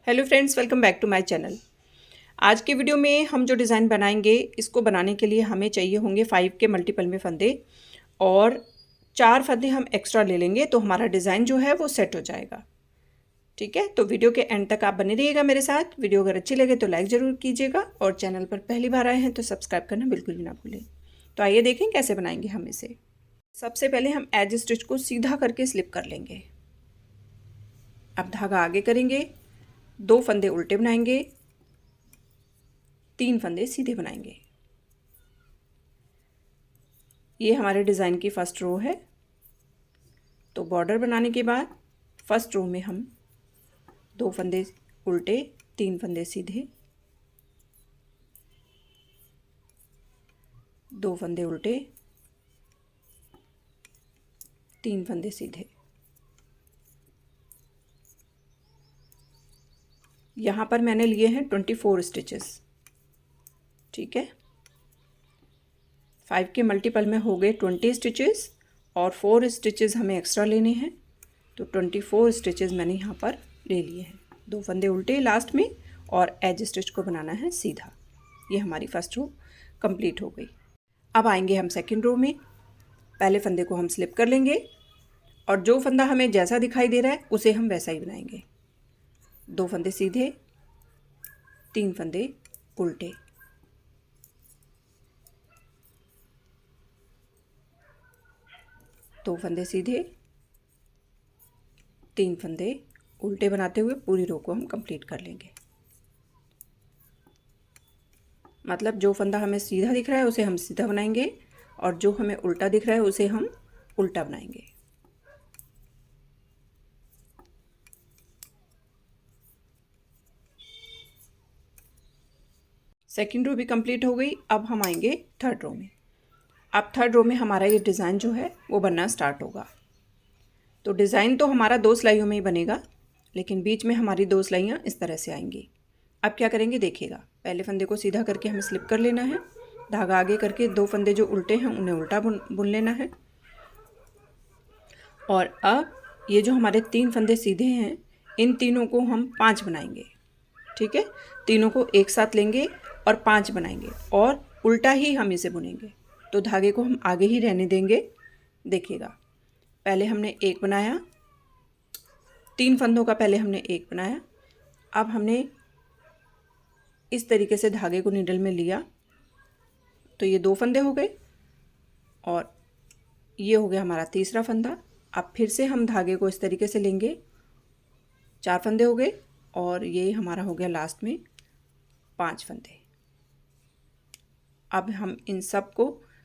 Hello friends, welcome back to my channel. आज के video में हम जो डिज़ाइन बनाएंगे, इसको बनाने के लिए हमें चाहिए होंगे 5 के मल्टीपल में फंदे और 4 फंदे हम एक्स्ट्रा ले लेंगे तो हमारा डिज़ाइन जो है वो सेट हो जाएगा। ठीक है, तो वीडियो के एंड तक आप बने रहिएगा मेरे साथ। वीडियो अगर अच्छी लगे तो लाइक ज़रूर कीजिएगा और चैनल पर पहली बार आए हैं तो सब्सक्राइब करना बिल्कुल भी ना भूलें। तो आइए देखें कैसे बनाएंगे हम इसे। सबसे पहले हम एज स्टिच को सीधा करके स्लिप कर लेंगे। अब धागा आगे करेंगे, 2 फंदे उल्टे बनाएंगे, 3 फंदे सीधे बनाएंगे। ये हमारे डिज़ाइन की फर्स्ट रो है। तो बॉर्डर बनाने के बाद फर्स्ट रो में हम 2 फंदे उल्टे, 3 फंदे सीधे, 2 फंदे उल्टे, 3 फंदे सीधे। यहाँ पर मैंने लिए हैं 24 स्टिचेस। ठीक है, 5 के मल्टीपल में हो गए 20 स्टिचेस और 4 स्टिचेस हमें एक्स्ट्रा लेने हैं। तो 24 स्टिचेस मैंने यहाँ पर ले लिए हैं। 2 फंदे उल्टे लास्ट में और एज स्टिच को बनाना है सीधा। ये हमारी फर्स्ट रो कंप्लीट हो गई। अब आएंगे हम सेकंड रो में। पहले फंदे को हम स्लिप कर लेंगे और जो फंदा हमें जैसा दिखाई दे रहा है उसे हम वैसा ही बनाएंगे। 2 फंदे सीधे, 3 फंदे उल्टे, 2 फंदे सीधे, 3 फंदे उल्टे बनाते हुए पूरी रो को हम कंप्लीट कर लेंगे। मतलब जो फंदा हमें सीधा दिख रहा है उसे हम सीधा बनाएंगे और जो हमें उल्टा दिख रहा है उसे हम उल्टा बनाएंगे। सेकंड रो भी कंप्लीट हो गई। अब हम आएंगे थर्ड रो में। अब थर्ड रो में हमारा ये डिज़ाइन जो है वो बनना स्टार्ट होगा। तो डिज़ाइन तो हमारा 2 सिलाइयों में ही बनेगा, लेकिन बीच में हमारी 2 सिलाइयाँ इस तरह से आएंगी। अब क्या करेंगे देखिएगा। पहले फंदे को सीधा करके हमें स्लिप कर लेना है, धागा आगे करके 2 फंदे जो उल्टे हैं उन्हें उल्टा बुन लेना है। और अब ये जो हमारे 3 फंदे सीधे हैं, इन तीनों को हम 5 बनाएंगे। ठीक है, तीनों को एक साथ लेंगे और 5 बनाएंगे और उल्टा ही हम इसे बुनेंगे। तो धागे को हम आगे ही रहने देंगे। देखिएगा, पहले हमने एक बनाया, 3 फंदों का पहले हमने एक बनाया। अब हमने इस तरीके से धागे को नीडल में लिया तो ये 2 फंदे हो गए और ये हो गया हमारा तीसरा फंदा। अब फिर से हम धागे को इस तरीके से लेंगे, 4 फंदे हो गए और ये हमारा हो गया लास्ट में 5 फंदे। अब हम इन सब को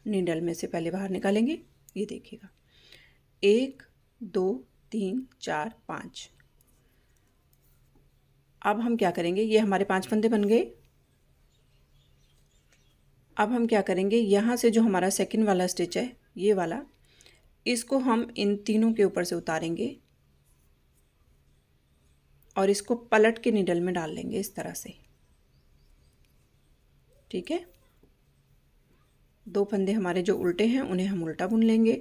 नीडल में से पहले बाहर निकालेंगे। ये देखिएगा, 1 2 3 4 5। अब हम क्या करेंगे, ये हमारे 5 फंदे बन गए। अब हम क्या करेंगे, यहाँ से जो हमारा सेकंड वाला स्टिच है ये वाला, इसको हम इन तीनों के ऊपर से उतारेंगे और इसको पलट के नीडल में डाल लेंगे इस तरह से। ठीक है, 2 फंदे हमारे जो उल्टे हैं उन्हें हम उल्टा बुन लेंगे।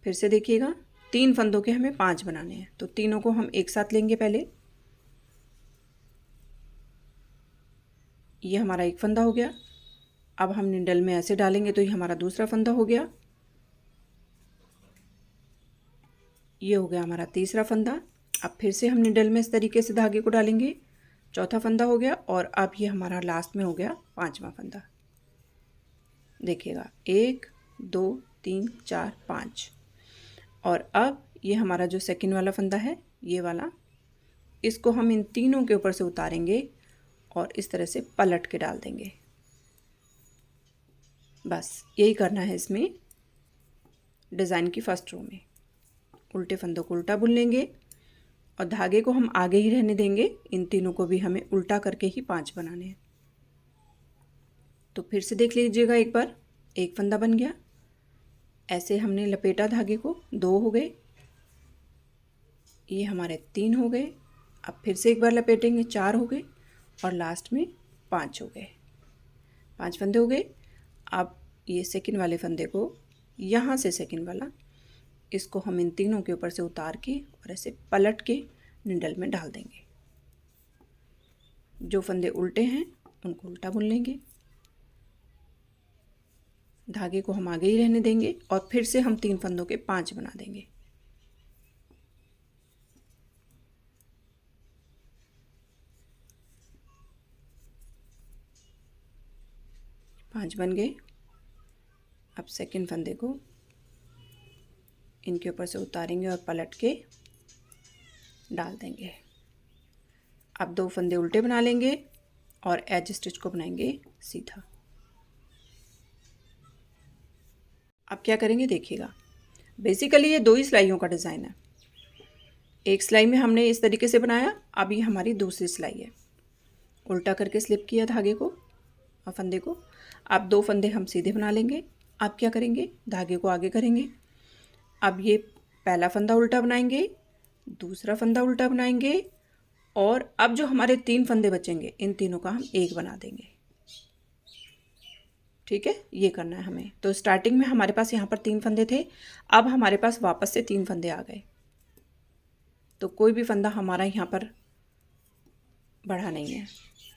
फिर से देखिएगा, 3 फंदों के हमें 5 बनाने हैं तो तीनों को हम एक साथ लेंगे। पहले ये हमारा एक फंदा हो गया। अब हम निडल में ऐसे डालेंगे तो ये हमारा दूसरा फंदा हो गया। ये हो गया हमारा तीसरा फंदा। अब फिर से हम निडल में इस तरीके से धागे को डालेंगे, चौथा फंदा हो गया और अब ये हमारा लास्ट में हो गया 5वां फंदा। देखिएगा, 1 2 3 4 5। और अब ये हमारा जो सेकंड वाला फंदा है ये वाला, इसको हम इन तीनों के ऊपर से उतारेंगे और इस तरह से पलट के डाल देंगे। बस यही करना है इसमें डिज़ाइन की फर्स्ट रो में। उल्टे फंदों को उल्टा बुन लेंगे और धागे को हम आगे ही रहने देंगे। इन तीनों को भी हमें उल्टा करके ही 5 बनाने हैं। तो फिर से देख लीजिएगा एक बार, एक फंदा बन गया, ऐसे हमने लपेटा धागे को, 2 हो गए, ये हमारे 3 हो गए। अब फिर से एक बार लपेटेंगे, 4 हो गए और लास्ट में 5 हो गए। 5 फंदे हो गए। अब ये सेकंड वाले फंदे को, यहाँ से सेकंड वाला, इसको हम इन तीनों के ऊपर से उतार के और ऐसे पलट के निडल में डाल देंगे। जो फंदे उल्टे हैं उनको उल्टा बुन लेंगे, धागे को हम आगे ही रहने देंगे और फिर से हम 3 फंदों के 5 बना देंगे। 5 बन गए। अब सेकंड फंदे को इनके ऊपर से उतारेंगे और पलट के डाल देंगे। अब 2 फंदे उल्टे बना लेंगे और एज स्टिच को बनाएंगे सीधा। अब क्या करेंगे देखिएगा, बेसिकली ये 2 ही सिलाइयों का डिज़ाइन है। एक सिलाई में हमने इस तरीके से बनाया, अब ये हमारी दूसरी सिलाई है। उल्टा करके स्लिप किया धागे को और फंदे को। अब 2 फंदे हम सीधे बना लेंगे। अब क्या करेंगे, धागे को आगे करेंगे। अब ये पहला फंदा उल्टा बनाएंगे, दूसरा फंदा उल्टा बनाएंगे और अब जो हमारे 3 फंदे बचेंगे इन तीनों का हम एक बना देंगे। ठीक है, ये करना है हमें। तो स्टार्टिंग में हमारे पास यहाँ पर 3 फंदे थे, अब हमारे पास वापस से 3 फंदे आ गए। तो कोई भी फंदा हमारा यहाँ पर बढ़ा नहीं है।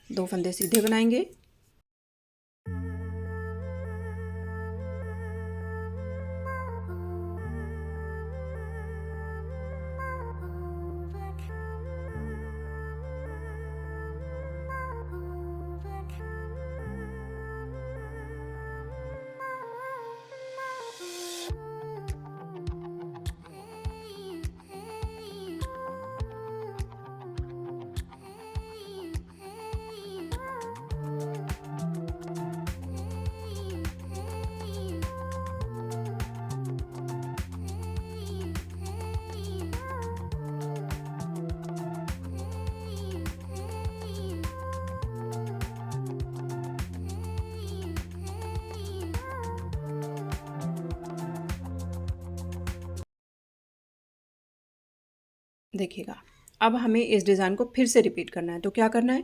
2 फंदे सीधे बनाएंगे, देखिएगा। अब हमें इस डिज़ाइन को फिर से रिपीट करना है। तो क्या करना है,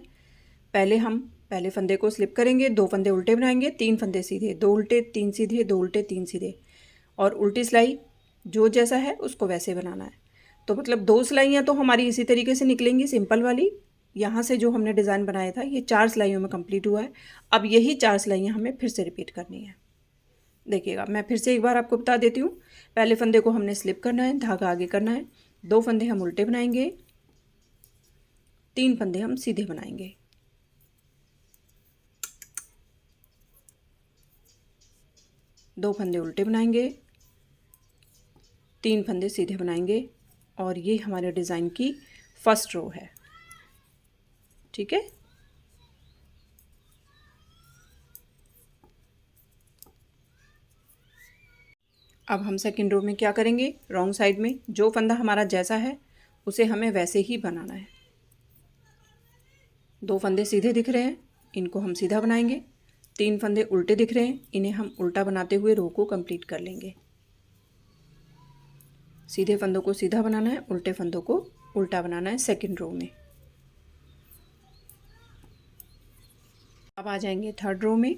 पहले हम पहले फंदे को स्लिप करेंगे, 2 फंदे उल्टे बनाएंगे, 3 फंदे सीधे, 2 उल्टे 3 सीधे, 2 उल्टे 3 सीधे और उल्टी सिलाई जो जैसा है उसको वैसे बनाना है। तो मतलब 2 सिलाइयाँ तो हमारी इसी तरीके से निकलेंगी, सिंपल वाली। यहाँ से जो हमने डिज़ाइन बनाया था ये 4 सिलाइयों में कंप्लीट हुआ है। अब यही 4 सिलाइयाँ हमें फिर से रिपीट करनी है। देखिएगा, मैं फिर से एक बार आपको बता देती हूँ। पहले फंदे को हमने स्लिप करना है, धागा आगे करना है, 2 फंदे हम उल्टे बनाएंगे, 3 फंदे हम सीधे बनाएंगे, दो फंदे उल्टे बनाएंगे, 3 फंदे सीधे बनाएंगे और ये हमारे डिज़ाइन की फर्स्ट रो है। ठीक है, अब हम सेकंड रो में क्या करेंगे, रॉन्ग साइड में जो फंदा हमारा जैसा है उसे हमें वैसे ही बनाना है। 2 फंदे सीधे दिख रहे हैं, इनको हम सीधा बनाएंगे। 3 फंदे उल्टे दिख रहे हैं, इन्हें हम उल्टा बनाते हुए रो को कंप्लीट कर लेंगे। सीधे फंदों को सीधा बनाना है, उल्टे फंदों को उल्टा बनाना है सेकंड रो में। अब आ जाएंगे थर्ड रो में।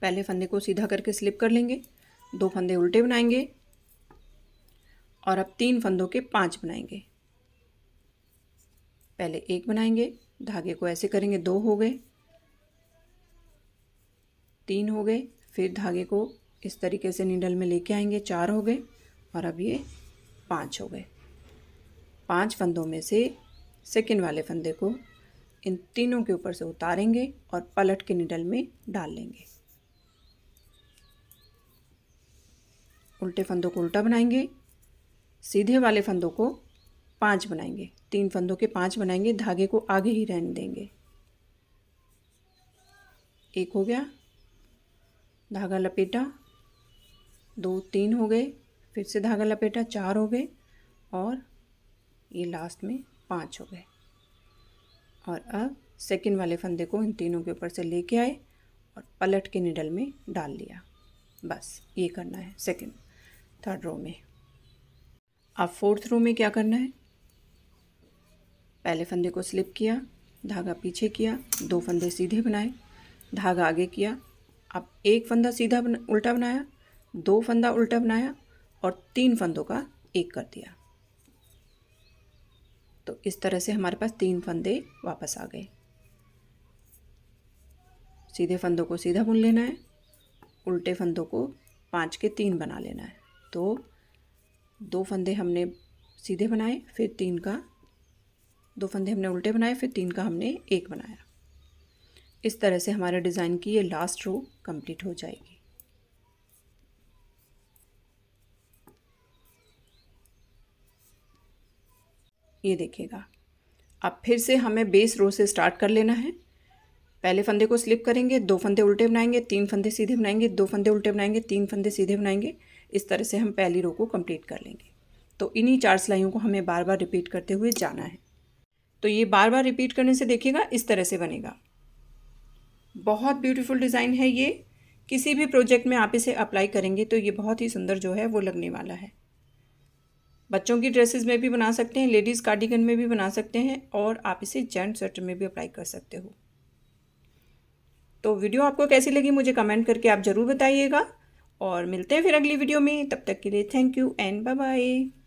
पहले फंदे को सीधा करके स्लिप कर लेंगे, 2 फंदे उल्टे बनाएंगे और अब 3 फंदों के 5 बनाएंगे। पहले 1 बनाएंगे, धागे को ऐसे करेंगे, 2 हो गए, 3 हो गए, फिर धागे को इस तरीके से नीडल में लेके आएंगे, 4 हो गए और अब ये 5 हो गए। 5 फंदों में से सेकंड वाले फंदे को इन तीनों के ऊपर से उतारेंगे और पलट के नीडल में डाल लेंगे। उल्टे फंदों को उल्टा बनाएंगे, सीधे वाले फंदों को 5 बनाएंगे, 3 फंदों के 5 बनाएंगे, धागे को आगे ही रहने देंगे। 1 हो गया, धागा लपेटा, 2 3 हो गए, फिर से धागा लपेटा, 4 हो गए और ये लास्ट में 5 हो गए। और अब सेकंड वाले फंदे को इन तीनों के ऊपर से लेके आए और पलट के निडल में डाल लिया। बस ये करना है सेकंड थर्ड रो में। अब फोर्थ रो में क्या करना है, पहले फंदे को स्लिप किया, धागा पीछे किया, 2 फंदे सीधे बनाए, धागा आगे किया, अब 1 फंदा सीधा उल्टा बनाया, 2 फंदा उल्टा बनाया और 3 फंदों का 1 कर दिया। तो इस तरह से हमारे पास 3 फंदे वापस आ गए। सीधे फंदों को सीधा बुन लेना है, उल्टे फंदों को 5 के 3 बना लेना है। तो 2 फंदे हमने सीधे बनाए, फिर 3 का 2 फंदे हमने उल्टे बनाए, फिर 3 का हमने 1 बनाया। इस तरह से हमारे डिज़ाइन की ये लास्ट रो कंप्लीट हो जाएगी। ये देखिएगा, अब फिर से हमें बेस रो से स्टार्ट कर लेना है। पहले फंदे को स्लिप करेंगे, 2 फंदे उल्टे बनाएंगे, 3 फंदे सीधे बनाएंगे, 2 फंदे उल्टे बनाएंगे, 3 फंदे सीधे बनाएंगे। इस तरह से हम पहली रो को कंप्लीट कर लेंगे। तो इन्हीं 4 सिलाइयों को हमें बार बार रिपीट करते हुए जाना है। तो ये बार बार रिपीट करने से देखिएगा इस तरह से बनेगा। बहुत ब्यूटीफुल डिज़ाइन है ये। किसी भी प्रोजेक्ट में आप इसे अप्लाई करेंगे तो ये बहुत ही सुंदर जो है वो लगने वाला है। बच्चों की ड्रेसेस में भी बना सकते हैं, लेडीज़ कार्डिगन में भी बना सकते हैं, और आप इसे जेंट्स स्वेटर में भी अप्लाई कर सकते हो। तो वीडियो आपको कैसी लगी मुझे कमेंट करके आप ज़रूर बताइएगा, और मिलते हैं फिर अगली वीडियो में। तब तक के लिए thank you and bye bye.